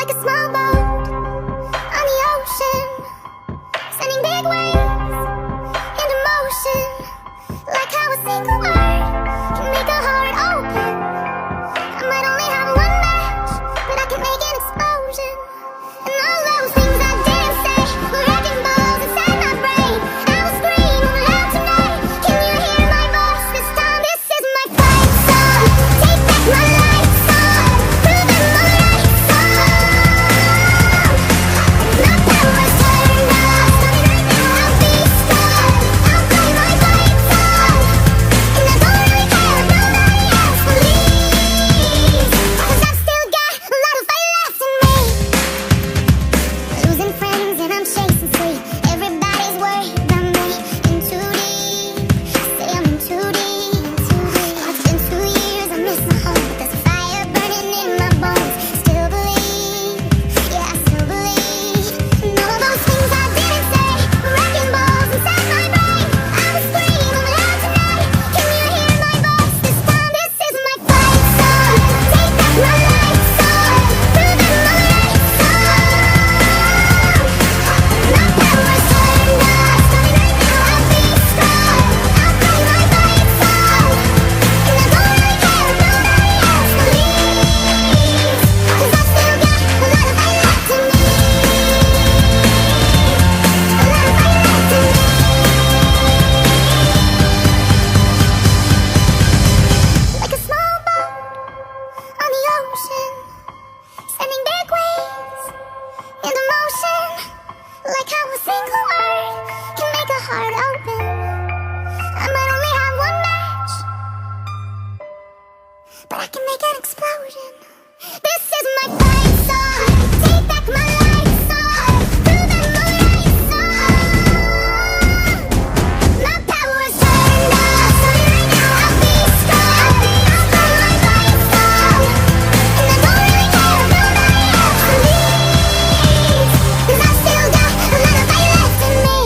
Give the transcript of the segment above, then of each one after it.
like a small boat on the ocean, sending big waves into motion, like how a single word can make a heart open. I might only have one match, but I can make an explosion. And all those things I didn't say were wrecking balls inside my brain. I will scream loud tonight. Can you hear my voice this time? This is my fight song. Take back my life song. Prove it my right song. My power's turned off. Stop me right now, I'll be strong. I'll play my fight song. And I don't really care if nobody else believes, 'cause I've still got a lot of fight left in me. Losing friends and I'm chasing sleep. Everybody's worried about me. In too deep, I say I'm in too deep. It's been 2 years, I miss my home, but there's a fire burning in my bones. Still believe, yeah, I still believe. And all of those things I didn't say were wrecking balls inside my brain. I will scream loud tonight. Can you hear my voice this time? This is my fight song. Take back my life song. Prove it my right song. My power's turned off. Stop me right now, I'll be strong. I'll play my fight song. And I don't really care if nobody else believes, 'cause I've still got a lot of fight left in me. A lot of fight left in me. Like a small boat on the ocean, sending big waves into motion, like how a single word can make a heart open. I might only have one match, but I can make an explosion. This is my fight song. Take back my life song. Prove it my right song. My power's turned off. Stop me right now, I'll be strong. I'll play my fight song. And I don't really care if nobody else believes, 'cause I've still got a lot of fight left in me.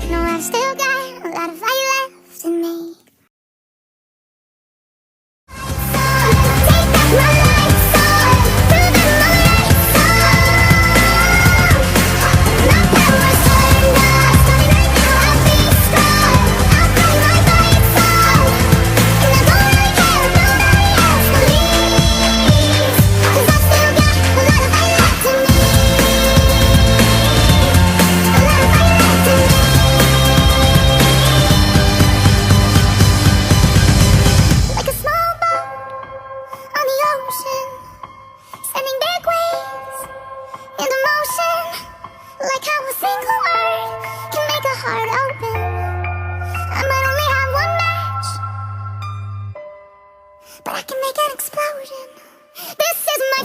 No, I've still got a lot of fight left in me. Take back my life song. Prove it my right song. My power's turned off. Stop me right now, I'll be strong. I'll play my fight song. And I don't really care if nobody else believes, 'cause I've still got a lot of fight left in me. A lot of fight left in me. Like a small boat on the ocean, sending big waves into motion, like how a single word can make a heart open. I might only have one match, but I can make an explosion. This is my